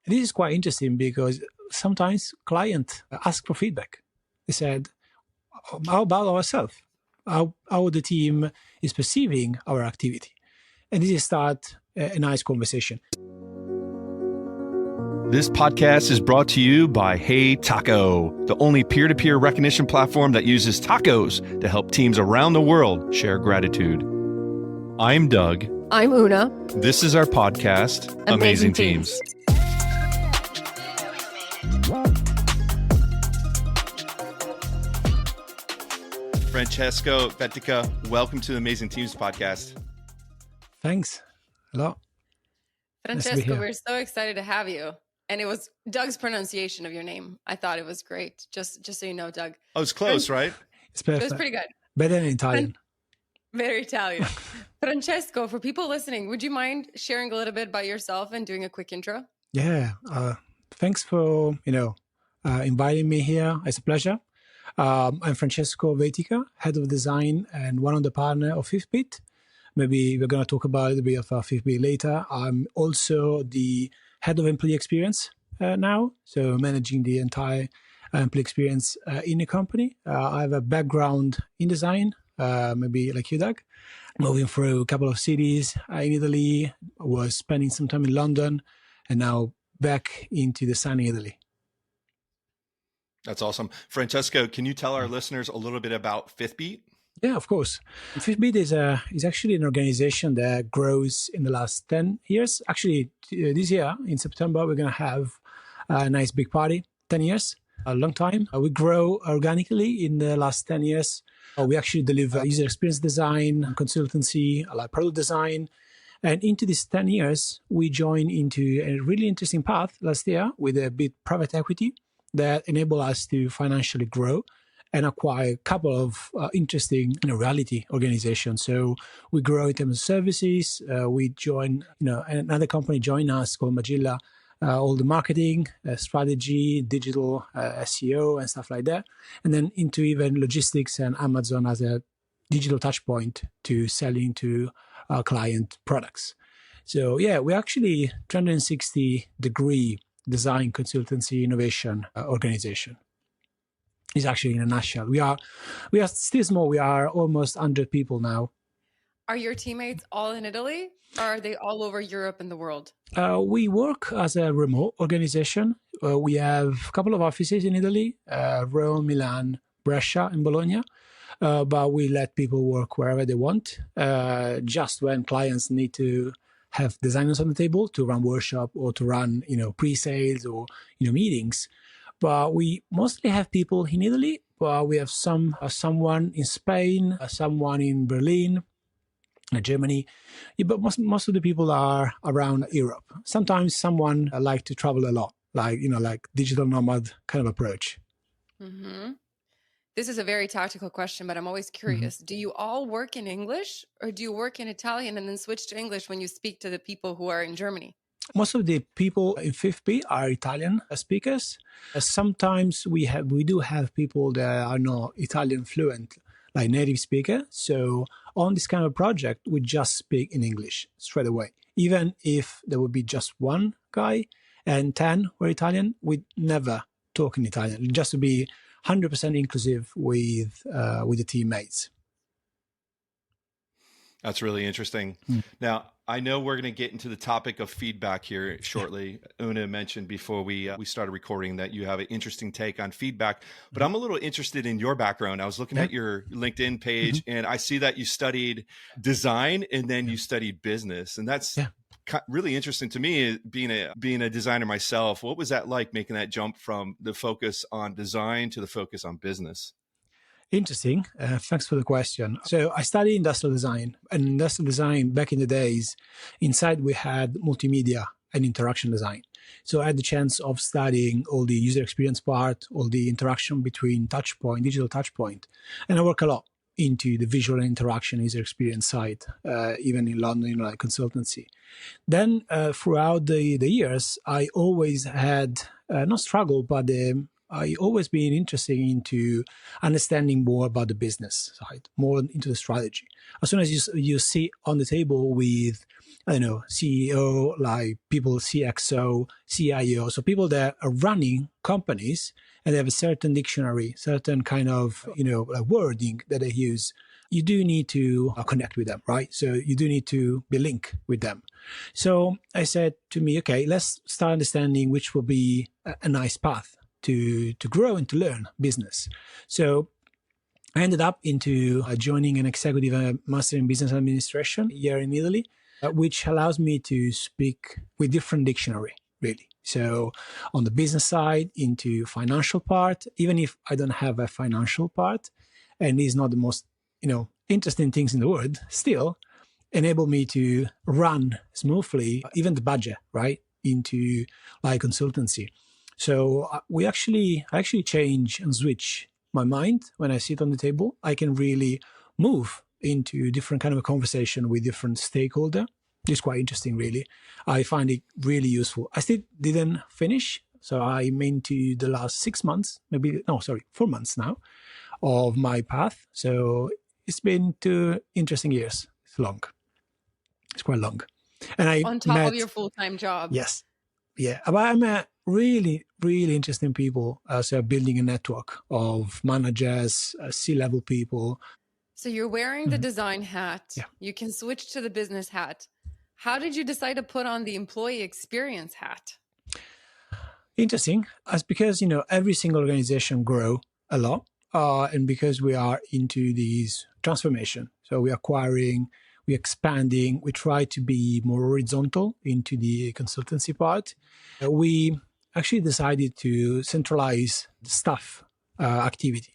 And this is quite interesting because sometimes clients ask for feedback. They said, how about ourselves? How the team is perceiving our activity? And this is start a nice conversation. This podcast is brought to you by Hey Taco, the only peer-to-peer recognition platform that uses tacos to help teams around the world share gratitude. I'm Doug. I'm Una. This is our podcast, Amazing Teams. Francesco Vetica, welcome to the Amazing Teams podcast. Thanks. Hello. Francesco, we're so excited to have you. And it was Doug's pronunciation of your name. I thought it was great. Just so you know, Doug. Oh, it's close, right? It's perfect. It was pretty good. Better than Italian. Very Italian. Francesco, for people listening, would you mind sharing a little bit about yourself and doing a quick intro? Yeah. Thanks for, inviting me here. It's a pleasure. I'm Francesco Vetica, head of design and one of the partners of Fifthbit. Maybe we're going to talk about a little bit of Fifthbit later. I'm also the head of employee experience now, so managing the entire employee experience in the company. I have a background in design, maybe like you, Doug, moving through a couple of cities in Italy. I was spending some time in London and now back into the sunny Italy. That's awesome. Francesco, can you tell our listeners a little bit about Fifthbit? Yeah, of course. Fifthbit is actually an organization that grows in the last 10 years. Actually, this year in September, we're going to have a nice big party, 10 years, a long time. We grow organically in the last 10 years. We actually deliver user experience design, consultancy, like product design. And into these 10 years, we joined into a really interesting path last year with a bit private equity that enable us to financially grow and acquire a couple of interesting reality organizations. So we grow in terms of services. We join, another company joined us called Magilla, all the marketing, strategy, digital SEO and stuff like that. And then into even logistics and Amazon as a digital touch point to selling to our client products. So yeah, we're actually 360-degree design, consultancy, innovation organization. Is actually in a nutshell. We are still small. We are almost 100 people now. Are your teammates all in Italy, or are they all over Europe and the world? We work as a remote organization. We have a couple of offices in Italy, Rome, Milan, Brescia, and Bologna. But we let people work wherever they want. Just when clients need to have designers on the table to run workshop or to run, pre-sales or, meetings. But we mostly have people in Italy, but we have someone in Spain, someone in Berlin, Germany. Yeah, but most of the people are around Europe. Sometimes someone like to travel a lot, like digital nomad kind of approach. Mm-hmm. This is a very tactical question, but I'm always curious. Mm-hmm. Do you all work in English or do you work in Italian and then switch to English when you speak to the people who are in Germany? Most of the people in Fifthbit are Italian speakers. Sometimes we do have people that are not Italian fluent, like native speaker. So on this kind of project, we just speak in English straight away. Even if there would be just one guy and 10 were Italian, we'd never talk in Italian, just to be 100% inclusive with the teammates. That's really interesting. Now, I know we're going to get into the topic of feedback here shortly. Una mentioned before we started recording that you have an interesting take on feedback, but I'm a little interested in your background. I was looking at your LinkedIn page and I see that you studied design and then you studied business. And that's really interesting to me, being a designer myself. What was that like, making that jump from the focus on design to the focus on business? Interesting. Thanks for the question. So I studied industrial design. And industrial design, back in the days, inside we had multimedia and interaction design. So I had the chance of studying all the user experience part, all the interaction between touchpoint, digital touchpoint. And I work a lot into the visual and interaction user experience side, even in London, like consultancy. Then throughout the years, I always had, not struggle, but I always been interested into understanding more about the business side, more into the strategy. As soon as you sit on the table with, I don't know, CEO, like people, CXO, CIO, so people that are running companies and they have a certain dictionary, certain kind of, wording that they use, you do need to connect with them, right? So you do need to be linked with them. So I said to me, okay, let's start understanding which will be a nice path to grow and to learn business. So I ended up into joining an executive master in business administration here in Italy, which allows me to speak with different dictionary, really. So on the business side, into financial part, even if I don't have a financial part, and it's not the most, interesting things in the world, still enable me to run smoothly, even the budget, right, into like consultancy. So I actually change and switch my mind when I sit on the table. I can really move into different kind of a conversation with different stakeholder. It's quite interesting, really. I find it really useful. I still didn't finish. So I'm into the last 6 months, 4 months now of my path. So it's been 2 interesting years. It's long. It's quite long. And I on top of your full-time job. Yes. Yeah. But I met really, really interesting people. So building a network of managers, C-level people. So you're wearing the design hat. Yeah. You can switch to the business hat. How did you decide to put on the employee experience hat? Interesting. That's because, every single organization grow a lot. And because we are into these transformation. So we're acquiring, we're expanding, we try to be more horizontal into the consultancy part. We actually decided to centralize the staff activity.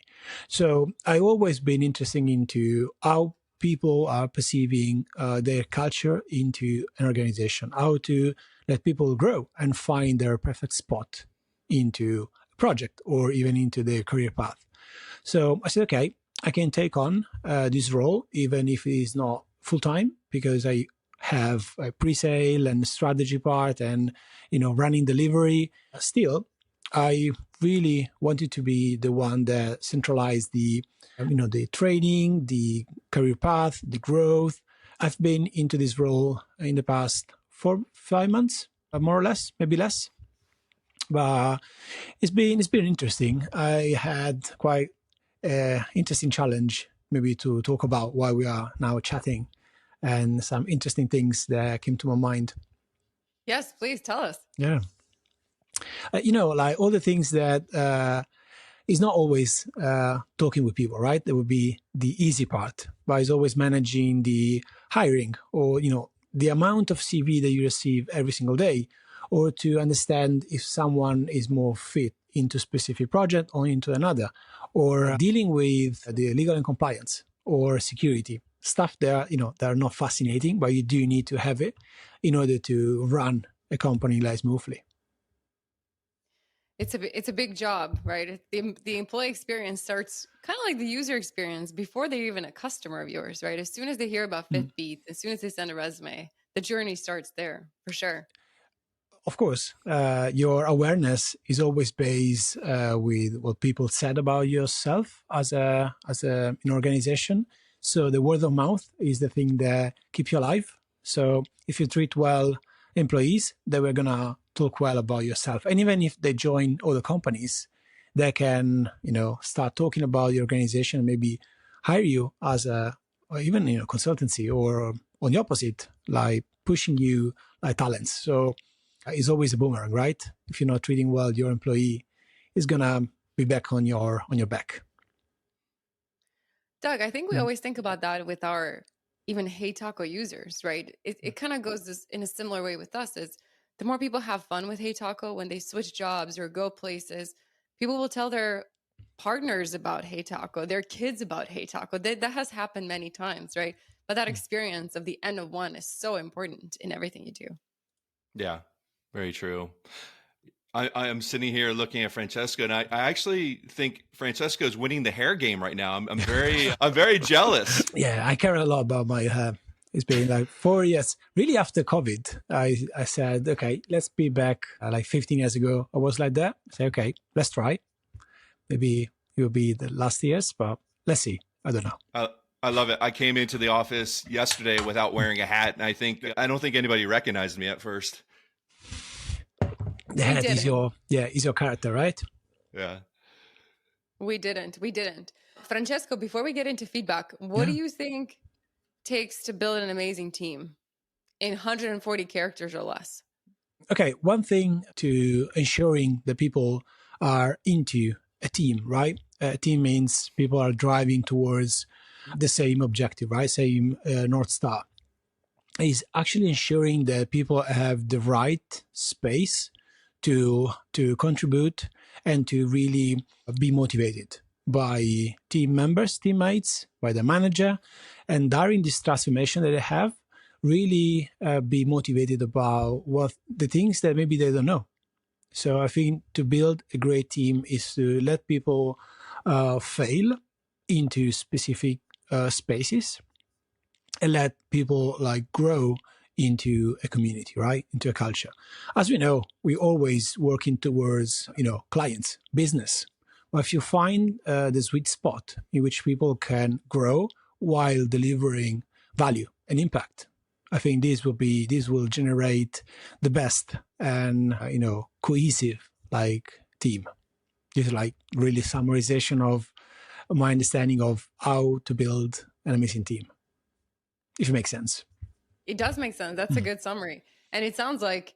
So I've always been interested into how people are perceiving their culture into an organization, how to let people grow and find their perfect spot into a project or even into their career path. So I said, okay, I can take on this role, even if it is not full-time, because I have a pre-sale and strategy part and, running delivery. Still, I really wanted to be the one that centralized the training, the career path, the growth. I've been into this role in the past 4-5 months, more or less, maybe less. But it's been interesting. I had quite interesting challenge maybe to talk about while we are now chatting and some interesting things that came to my mind. Yes, please tell us. Yeah. Like all the things that is not always talking with people, right? That would be the easy part, but it's always managing the hiring or, the amount of CV that you receive every single day, or to understand if someone is more fit into a specific project or into another, or dealing with the legal and compliance or security stuff that are not fascinating, but you do need to have it in order to run a company like smoothly. It's a big job, right? The employee experience starts kind of like the user experience before they're even a customer of yours, right? As soon as they hear about Fitbeat, as soon as they send a resume, the journey starts there for sure. Of course, your awareness is always based with what people said about yourself as an organization. So the word of mouth is the thing that keeps you alive. So if you treat well employees, they were gonna talk well about yourself. And even if they join other companies, they can start talking about your organization, maybe hire you as or even consultancy, or on the opposite, like pushing you like talents. So it's always a boomerang, right? If you're not treating well your employee, it's gonna be back on your back. Doug, I think we always think about that with our even Hey Taco users, right? It kind of goes in a similar way with us. Is the more people have fun with Hey Taco, when they switch jobs or go places, people will tell their partners about Hey Taco, their kids about Hey Taco. That has happened many times, right? But that experience of the N of one is so important in everything you do. Yeah, very true. I am sitting here looking at Francesco, and I actually think Francesco is winning the hair game right now. I'm very jealous. Yeah, I care a lot about my hair. It's been like 4 years. Really after COVID, I said, okay, let's be back. Like 15 years ago, I was like that. I said, okay, let's try. Maybe it will be the last years, but let's see. I don't know. I love it. I came into the office yesterday without wearing a hat, and I don't think anybody recognized me at first. The hat is your character, right? Yeah. We didn't. Francesco, before we get into feedback, what do you think takes to build an amazing team in 140 characters or less? Okay, one thing to ensuring that people are into a team, right? A team means people are driving towards the same objective, right? Same North Star. Is actually ensuring that people have the right space to contribute and to really be motivated by team members, teammates, by the manager, and during this transformation that they have, really be motivated about what the things that maybe they don't know. So I think to build a great team is to let people fail into specific spaces and let people like grow into a community, right? Into a culture. As we know, we always working towards, clients, business. But if you find the sweet spot in which people can grow while delivering value and impact, I think this will generate the best and cohesive team. This is really summarization of my understanding of how to build an amazing team. If it makes sense. It does make sense. That's a good summary. And it sounds like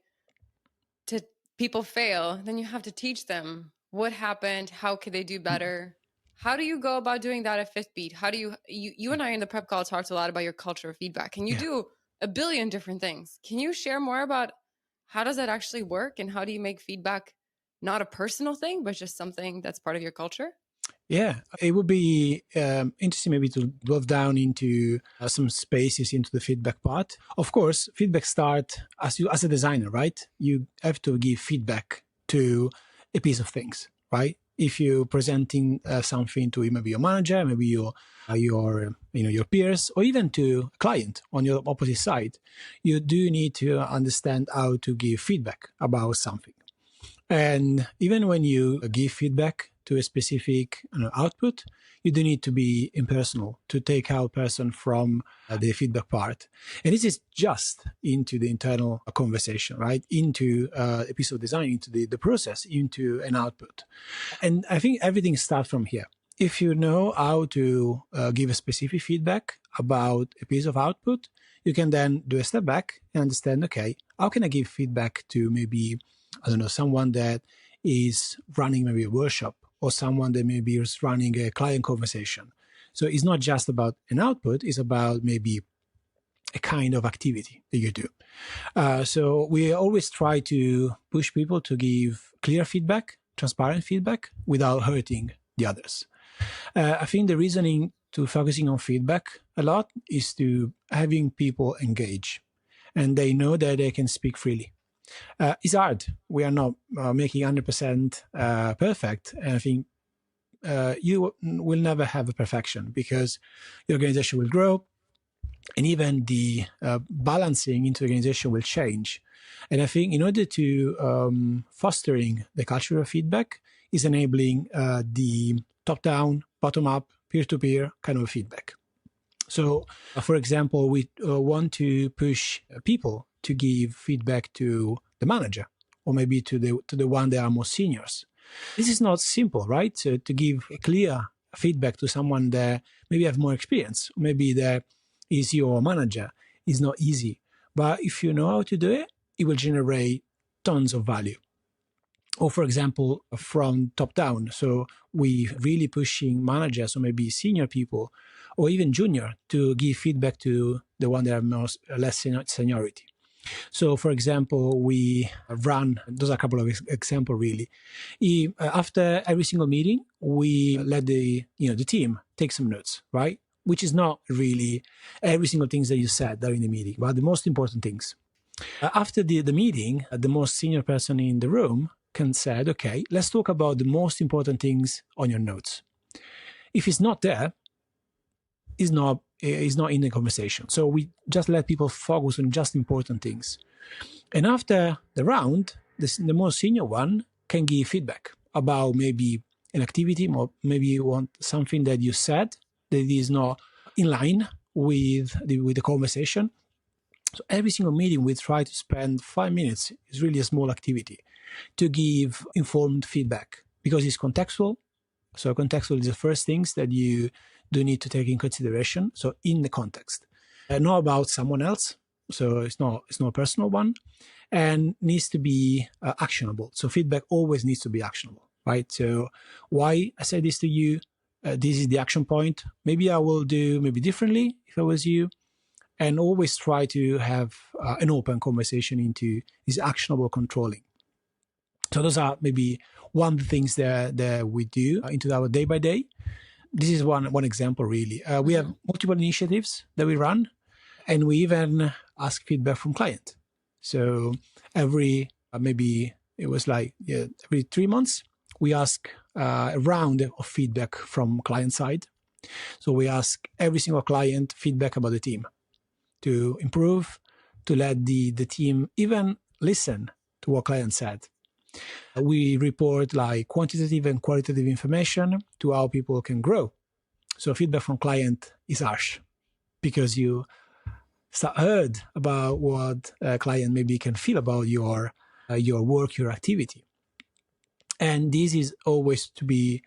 to people fail, then you have to teach them what happened, how could they do better. How do you go about doing that at Fifth Beat? How do you and I in the prep call talked a lot about your culture of feedback, and you do a billion different things. Can you share more about how does that actually work, and how do you make feedback not a personal thing, but just something that's part of your culture? Yeah, it would be interesting maybe to delve down into some spaces into the feedback part. Of course, feedback start as a designer, right? You have to give feedback to a piece of things, right? If you're presenting something to maybe your manager, maybe your peers, or even to a client on your opposite side, you do need to understand how to give feedback about something. And even when you give feedback to a specific output, you do need to be impersonal to take out person from the feedback part. And this is just into the internal conversation, right? Into a piece of design, into the process, into an output. And I think everything starts from here. If you know how to give a specific feedback about a piece of output, you can then do a step back and understand, okay, how can I give feedback to maybe, someone that is running maybe a workshop, or someone that maybe is running a client conversation. So it's not just about an output, it's about maybe a kind of activity that you do. So we always try to push people to give clear feedback, transparent feedback, without hurting the others. I think the reasoning to focusing on feedback a lot is to having people engage, and they know that they can speak freely. It's hard. We are not making 100% perfect. And I think you will never have a perfection, because your organization will grow, and even the balancing into the organization will change. And I think in order to fostering the culture of feedback is enabling the top-down, bottom-up, peer-to-peer kind of feedback. So, for example, we want to push people to give feedback to the manager, or maybe to the one that are more seniors. This is not simple, right? So to give a clear feedback to someone that maybe have more experience, maybe that is your manager, is not easy. But if you know how to do it, it will generate tons of value. Or for example, from top down. So we really pushing managers, or maybe senior people, or even junior, to give feedback to the one that are less seniority. So, for example, we run, those are a couple of examples really. After every single meeting, we let the team take some notes, right? Which is not really every single thing that you said during the meeting, but the most important things. After the meeting, the most senior person in the room can say, okay, let's talk about the most important things on your notes. If it's not there, it's not in the conversation. So we just let people focus on just important things. And after the round, the most senior one can give feedback about maybe an activity, or maybe you want something that you said that is not in line with the conversation. So every single meeting, we try to spend 5 minutes. It's really a small activity to give informed feedback because it's contextual. So contextual is the first things that you do need to take in consideration. So in the context, not about someone else. So it's not a personal one, and needs to be actionable. So feedback always needs to be actionable, right? So why I said this to you, this is the action point. Maybe I will do maybe differently if I was you, and always try to have an open conversation into this actionable controlling. So those are maybe one of the things that we do into our day by day. This is one example, really. We have multiple initiatives that we run, and we even ask feedback from client. So every, maybe it was like every 3 months, we ask a round of feedback from client side. So we ask every single client feedback about the team to improve, to let the team even listen to what client said. We report like quantitative and qualitative information to how people can grow. So feedback from client is harsh because you heard about what a client maybe can feel about your work, your activity. And this is always to be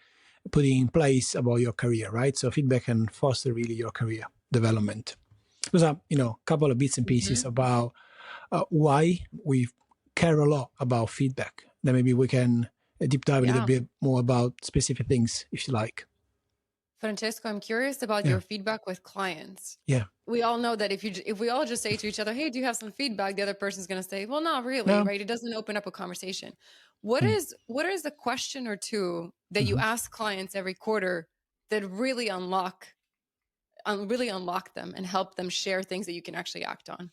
putting in place about your career, right? So feedback can foster really your career development. Those are, a couple of bits and pieces about why we care a lot about feedback. Then maybe we can deep dive a little bit more about specific things, if you like. Francesco, I'm curious about your feedback with clients. Yeah. We all know that if we all just say to each other, hey, do you have some feedback? The other person's going to say, well, not really, right? It doesn't open up a conversation. What is a question or two that you ask clients every quarter that really unlock them and help them share things that you can actually act on?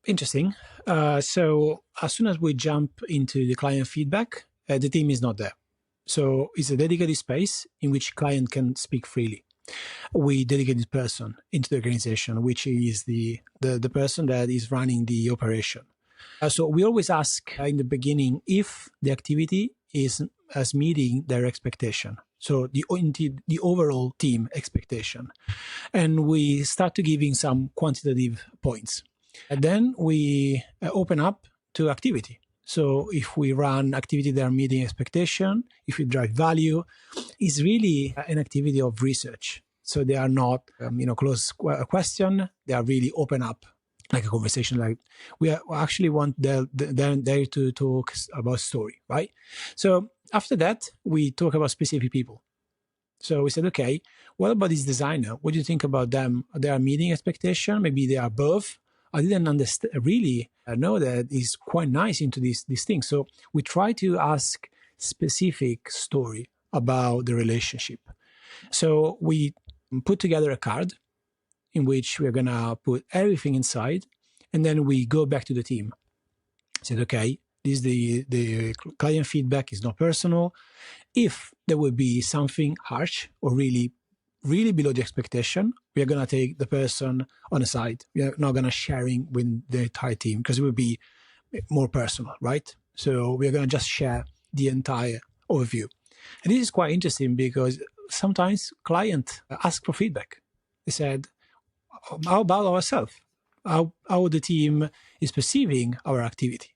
Interesting. So as soon as we jump into the client feedback, the team is not there. So it's a dedicated space in which client can speak freely. We dedicate this person into the organization, which is the person that is running the operation. So we always ask in the beginning if the activity is as meeting their expectation. So the overall team expectation. And we start to giving some quantitative points. And then we open up to activity. So if we run activity that are meeting expectation, if we drive value, it's really an activity of research. So they are not, closed question. They are really open up, like a conversation. Like we actually want them there to talk about story, right? So after that, we talk about specific people. So we said, okay, what about this designer? What do you think about them? They are meeting expectation. Maybe they are above. I didn't really know that is quite nice into this thing. So we try to ask specific story about the relationship. So we put together a card in which we're going to put everything inside. And then we go back to the team. Said, okay, this is the client feedback is not personal. If there would be something harsh or really below the expectation, we are going to take the person on the side. We are not going to sharing with the entire team because it would be more personal, right? So we are going to just share the entire overview. And this is quite interesting because sometimes clients ask for feedback. They said, how about ourselves? How the team is perceiving our activity?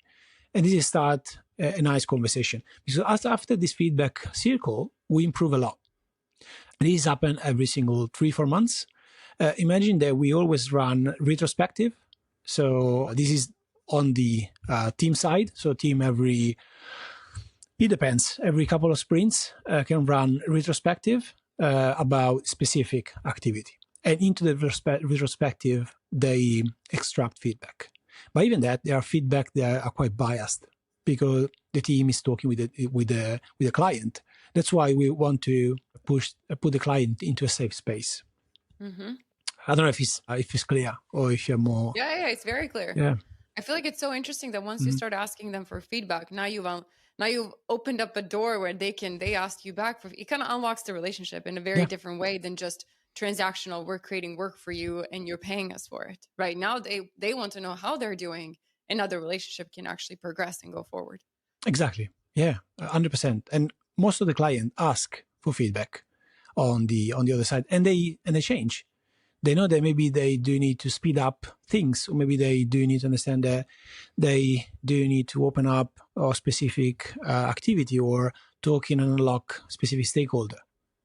And this is start a nice conversation. Because after this feedback circle, we improve a lot. This happens every single 3-4 months. Imagine that we always run retrospective. So this is on the team side. So team every couple of sprints can run retrospective about specific activity. And into the retrospective, they extract feedback. But even that, there are feedback that are quite biased because the team is talking with the client. That's why we want to put the client into a safe space. Mm-hmm. I don't know if it's clear or if you're more. Yeah, it's very clear. Yeah, I feel like it's so interesting that once you start asking them for feedback, now you've opened up a door where they ask you back for. It kind of unlocks the relationship in a very different way than just transactional. We're creating work for you and you're paying us for it. Right now, they want to know how they're doing, and how the relationship can actually progress and go forward. Exactly. Yeah, 100%. And most of the clients ask for feedback on the other side, and they change. They know that maybe they do need to speed up things, or maybe they do need to understand that they do need to open up a specific activity or talk in and unlock specific stakeholder,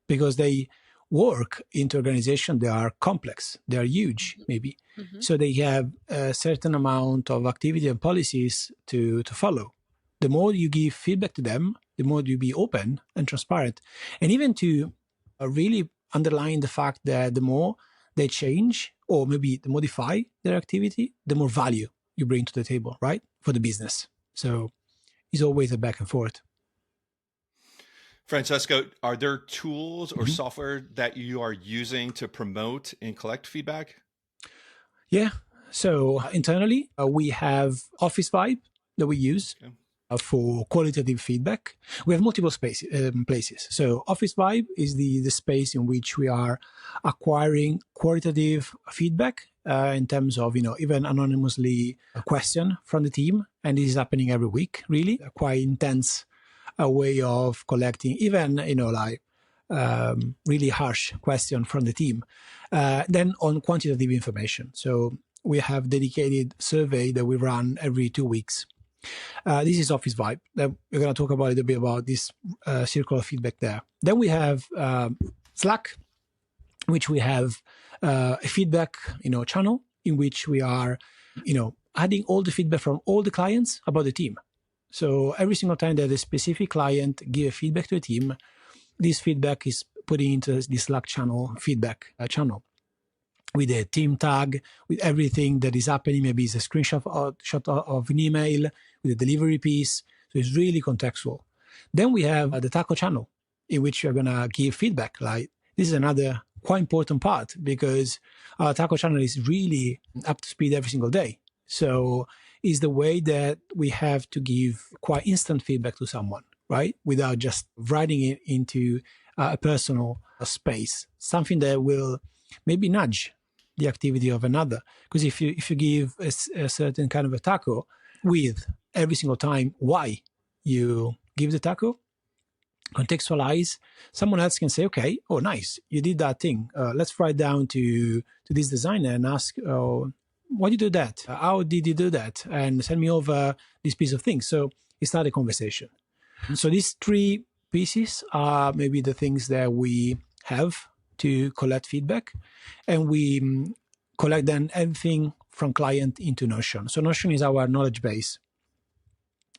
because they work into organizations that are complex, they are huge, maybe. Mm-hmm. So they have a certain amount of activity and policies to follow. The more you give feedback to them, the more you be open and transparent, and even to really underline the fact that the more they change or maybe they modify their activity, the more value you bring to the table, right, for the business. So it's always a back and forth. Francesco, are there tools or software that you are using to promote and collect feedback? Yeah. So internally, we have Office Vibe that we use. Okay. For qualitative feedback. We have multiple places. So Office Vibe is the space in which we are acquiring qualitative feedback in terms of, even anonymously a question from the team. And this is happening every week, really. A quite intense way of collecting even, really harsh question from the team. Then on quantitative information. So we have dedicated survey that we run every 2 weeks. This is Office Vibe. We're going to talk about a little bit about this circular feedback there. Then we have Slack, which we have a feedback, channel in which we are, adding all the feedback from all the clients about the team. So every single time that a specific client give feedback to a team, this feedback is put into the Slack channel, feedback channel, with a team tag, with everything that is happening. Maybe it's a screenshot of an email with a delivery piece. So it's really contextual. Then we have the taco channel, in which we're going to give feedback. Like, this is another quite important part, because our taco channel is really up to speed every single day. So it's the way that we have to give quite instant feedback to someone, right? Without just writing it into a personal space, something that will maybe nudge the activity of another. Because if you give a certain kind of a taco with every single time why you give the taco, contextualize, someone else can say, okay, oh, nice, you did that thing. Let's write down to this designer and ask, why did you do that? How did you do that? And send me over this piece of thing. So it started a conversation. So these 3 pieces are maybe the things that we have to collect feedback, and we collect then everything from client into Notion. So Notion is our knowledge base.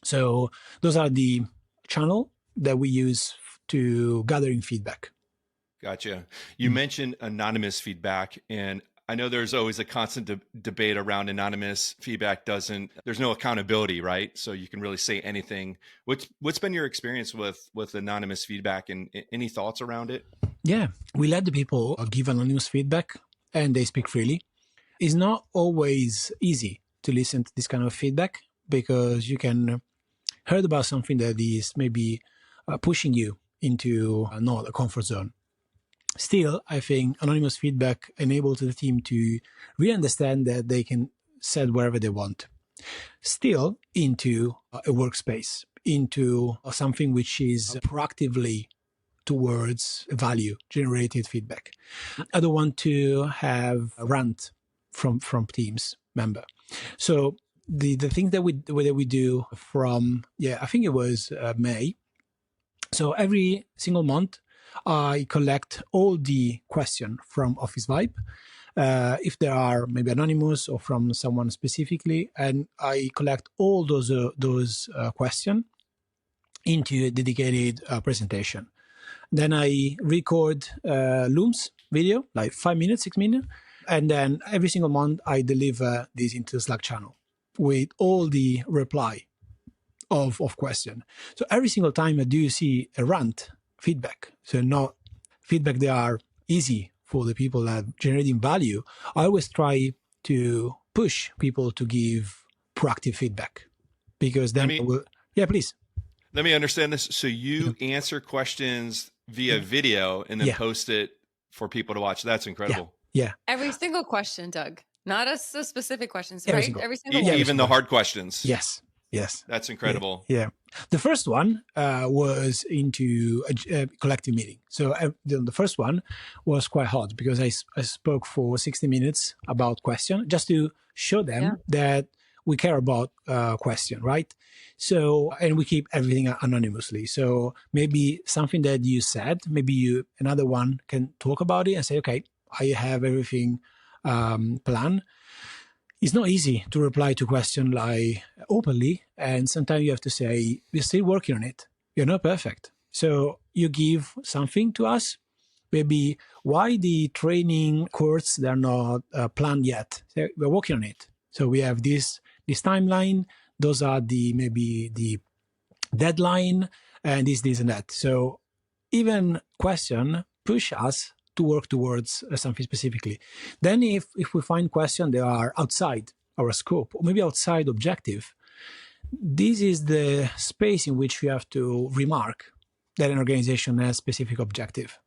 So those are the channel that we use to gathering feedback. Gotcha. You mentioned anonymous feedback, and I know there's always a constant debate around anonymous feedback. There's no accountability, right? So you can really say anything. What's been your experience with anonymous feedback, and any thoughts around it? Yeah, we let the people give anonymous feedback, and they speak freely. It's not always easy to listen to this kind of feedback, because you can heard about something that is maybe pushing you into not a comfort zone. Still, I think anonymous feedback enables the team to really understand that they can set wherever they want. Still into a workspace, into something which is proactively towards value-generated feedback. I don't want to have a rant from teams member. So the thing that we do from, I think it was May. So every single month, I collect all the questions from Office Vibe, if they are maybe anonymous or from someone specifically, and I collect all those questions into a dedicated presentation. Then I record Looms video, like 5 minutes, 6 minutes, and then every single month I deliver this into the Slack channel with all the reply of question. So every single time I do see a rant feedback, so not feedback that are easy for the people that are generating value, I always try to push people to give proactive feedback, because then please. Let me understand this. So you answer questions via video and then post it for people to watch. That's incredible. Yeah. Every single question, Doug. Not a specific questions, Every right? Single. Every single one. Even the hard questions. Yes. That's incredible. Yeah. The first one was into a collective meeting. So the first one was quite hot because I spoke for 60 minutes about question, just to show them that we care about question, right? So, and we keep everything anonymously. So maybe something that you said, maybe another one can talk about it and say, okay, I have everything planned. It's not easy to reply to question like openly, and sometimes you have to say, we're still working on it. You're not perfect. So you give something to us, maybe why the training course, they're not planned yet. So we're working on it. So we have this timeline. Those are maybe the deadline and this and that. So even question push us to work towards something specifically. Then if we find questions that are outside our scope, or maybe outside objective, this is the space in which we have to remark that an organization has specific objective.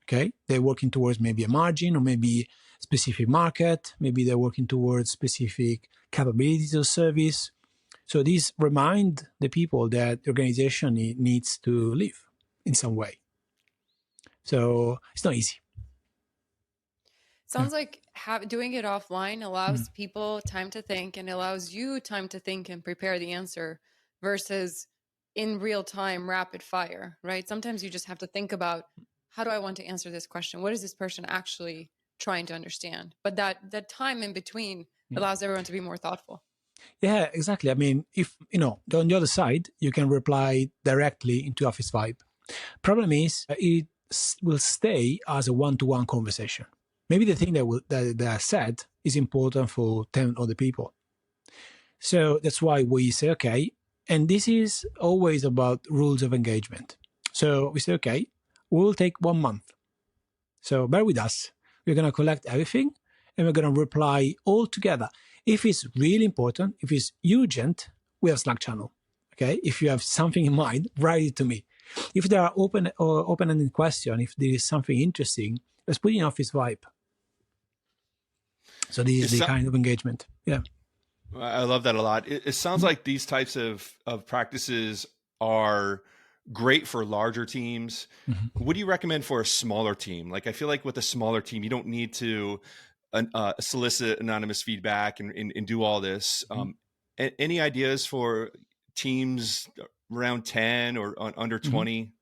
Okay, they're working towards maybe a margin or maybe specific market, maybe they're working towards specific capabilities or service. So this remind the people that the organization needs to live in some way. So it's not easy. Sounds like doing it offline allows people time to think and allows you time to think and prepare the answer versus in real time, rapid fire, right? Sometimes you just have to think about, how do I want to answer this question? What is this person actually trying to understand? But that time in between allows everyone to be more thoughtful. Yeah, exactly. I mean, if, on the other side, you can reply directly into Office Vibe. Problem is, it will stay as a one-to-one conversation. Maybe the thing that I said is important for 10 other people. So that's why we say, okay, and this is always about rules of engagement. So we say, okay, we'll take 1 month. So bear with us. We're going to collect everything and we're going to reply all together. If it's really important, if it's urgent, we have Slack channel. Okay. If you have something in mind, write it to me. If there are open-ended questions, if there is something interesting, let's put in Office Vibe. So this is the kind of engagement. Yeah. I love that a lot. It sounds like these types of practices are great for larger teams. What do you recommend for a smaller team? Like, I feel like with a smaller team, you don't need to solicit anonymous feedback and do all this. Any ideas for teams around 10 or under 20?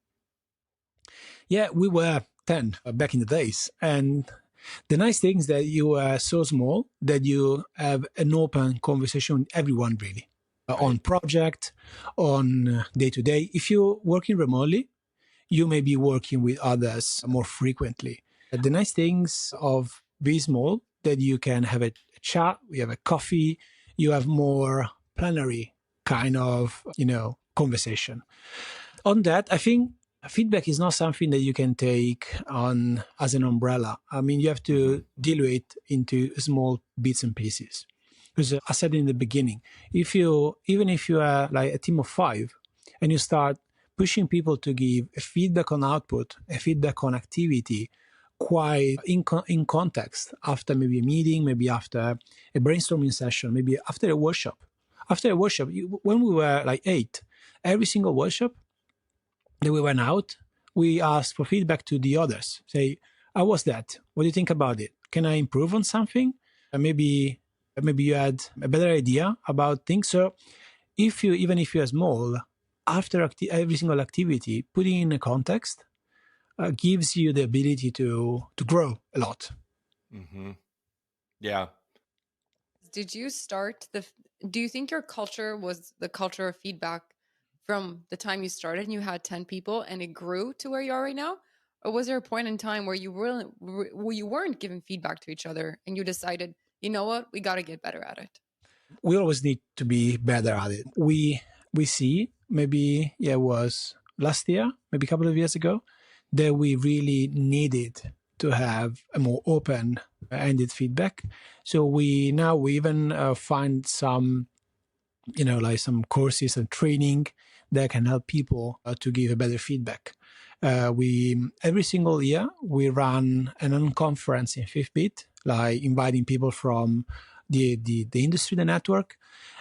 Yeah, we were 10 back in the days. And the nice thing is that you are so small that you have an open conversation with everyone, really, on project, on day-to-day. If you're working remotely, you may be working with others more frequently. The nice things of being small, that you can have a chat, we have a coffee, you have more plenary kind of, conversation. On that, I think feedback is not something that you can take on as an umbrella. I mean, you have to dilute it into small bits and pieces. Because I said in the beginning, even if you are like a team of 5 and you start pushing people to give a feedback on output, a feedback on activity, quite in context, after maybe a meeting, maybe after a brainstorming session, maybe after a workshop. When we were like 8, every single workshop that we went out, we asked for feedback to the others. Say, how was that? What do you think about it? Can I improve on something? Maybe you had a better idea about things. So even if you're small, after every single activity, putting in a context gives you the ability to grow a lot. Yeah. Did you do you think your culture was the culture of feedback from the time you started and you had 10 people and it grew to where you are right now? Or was there a point in time where you weren't giving feedback to each other and you decided, you know what, we got to get better at it? We always need to be better at it. We see, maybe it was last year, maybe a couple of years ago, that we really needed to have a more open-ended feedback. So we even find some, like some courses and training that can help people to give a better feedback. Every single year we run an conference in Fifth Beat, like inviting people from the industry, the network.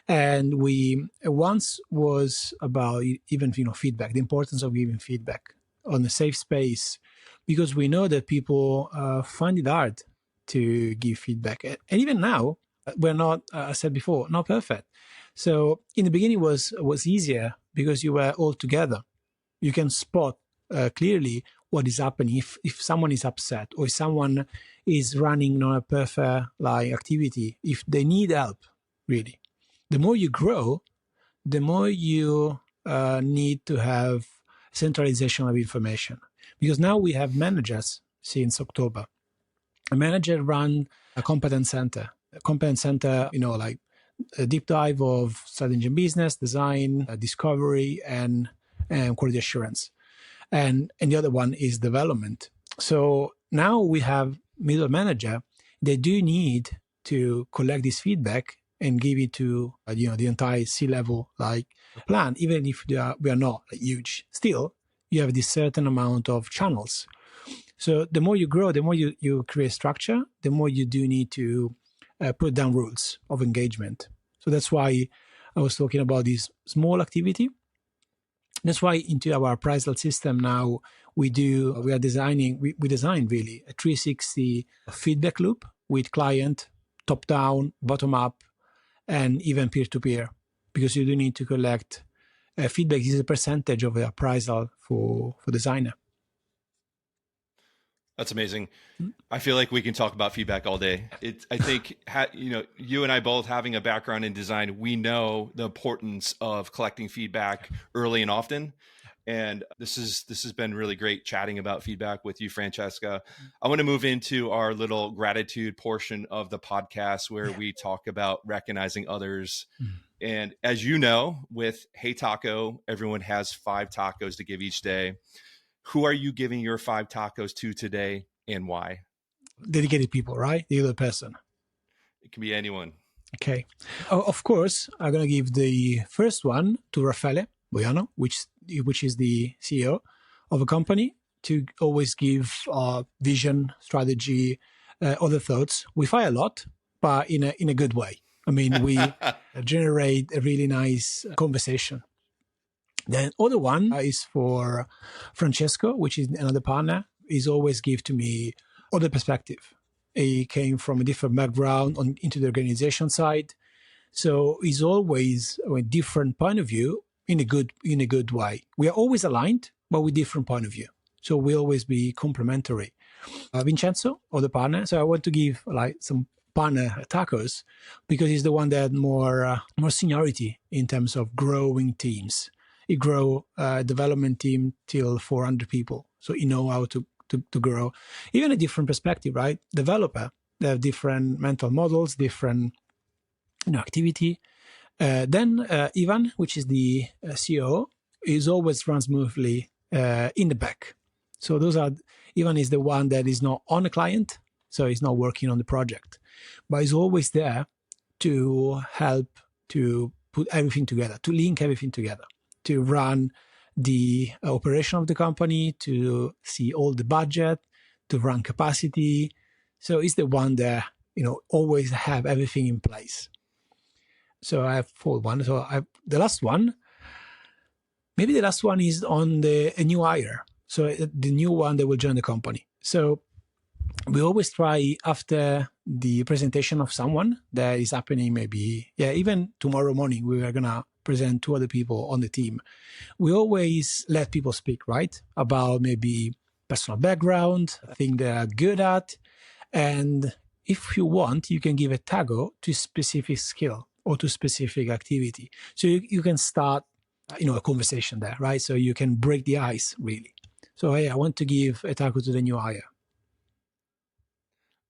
And we once was about even feedback, the importance of giving feedback on a safe space, because we know that people find it hard to give feedback. And even now, we're not, I said before, not perfect. So in the beginning was easier because you were all together. You can spot clearly what is happening if someone is upset or if someone is running on a perfect activity, if they need help, really. The more you grow, the more you need to have centralization of information. Because now we have managers since October. A manager run a competence center. A competence center, like a deep dive of strategy and business, design, discovery, and quality assurance. And the other one is development. So now we have middle manager. They do need to collect this feedback and give it to the entire C-level plan, even if we are not huge. Still, you have this certain amount of channels. So the more you grow, the more you create structure, the more you do need to put down rules of engagement. So that's why I was talking about this small activity. That's why into our appraisal system now we design really a 360 feedback loop with client, top down, bottom up, and even peer to peer, because you do need to collect feedback. This is a percentage of the appraisal for designer. That's amazing. I feel like we can talk about feedback all day. I think, you and I both having a background in design, we know the importance of collecting feedback early and often. And this has been really great chatting about feedback with you, Francesca. I want to move into our little gratitude portion of the podcast where we talk about recognizing others. And as you know, with Hey Taco, everyone has 5 tacos to give each day. Who are you giving your 5 tacos to today and why? Dedicated people, right? The other person. It can be anyone. Okay. Of course, I'm going to give the first one to Raffaele Boiano, which is the CEO of a company, to always give vision, strategy, other thoughts. We fight a lot, but in a good way. I mean, we generate a really nice conversation. The other one is for Francesco, which is another partner. He's always give to me other perspective. He came from a different background into the organization side. So he's always a different point of view in a good way. We are always aligned, but with different point of view. So we'll always be complementary. Vincenzo, other partner. So I want to give some partner tacos because he's the one that had more seniority in terms of growing teams. He grow a development team till 400 people. So he know how to grow. Even a different perspective, right? Developer, they have different mental models, different activity. Then Ivan, which is the CEO, is always runs smoothly in the back. So Ivan is the one that is not on a client, so he's not working on the project, but he's always there to help to put everything together, to link everything together, to run the operation of the company, to see all the budget, to run capacity. So he's the one that always have everything in place. So I have 4 ones. So the last one is on a new hire. So the new one that will join the company. So we always try after the presentation of someone that is happening, even tomorrow morning, we are going to present 2 other people on the team. We always let people speak, right? About maybe personal background, thing they are good at. And if you want, you can give a tago to specific skill or to specific activity. So you can start, a conversation there, right? So you can break the ice, really. So, hey, I want to give a taco to the new hire.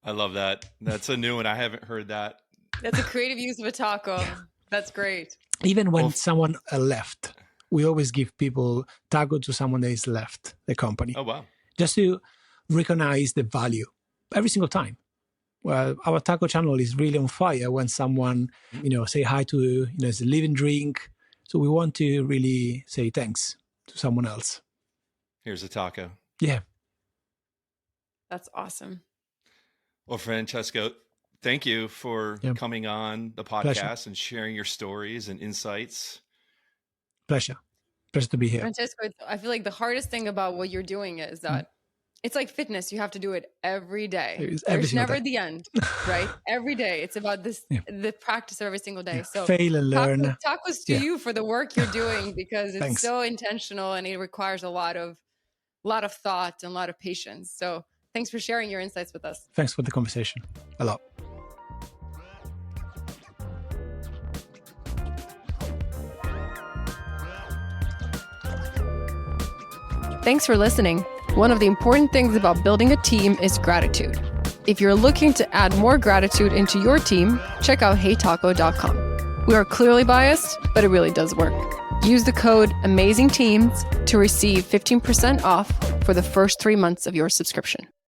I love that. That's a new one. I haven't heard that. That's a creative use of a taco. That's great. Even when someone left, we always give people taco to someone that is left the company. Oh, wow. Just to recognize the value every single time. Well, our taco channel is really on fire when someone, say hi to, it's a living drink. So we want to really say thanks to someone else. Here's a taco. Yeah. That's awesome. Well, Francesco, thank you for coming on the podcast Pleasure. and sharing your stories and insights. Pleasure to be here. Francesco, I feel like the hardest thing about what you're doing is that it's like fitness. You have to do it every day. There's never the end, right? Every day. It's about the practice of every single day. So fail and learn. Tacos to you for the work you're doing, because it's so intentional and it requires a lot of thought and a lot of patience. So thanks for sharing your insights with us. Thanks for the conversation. A lot. Thanks for listening. One of the important things about building a team is gratitude. If you're looking to add more gratitude into your team, check out heytaco.com. We are clearly biased, but it really does work. Use the code AMAZINGTEAMS to receive 15% off for the first 3 months of your subscription.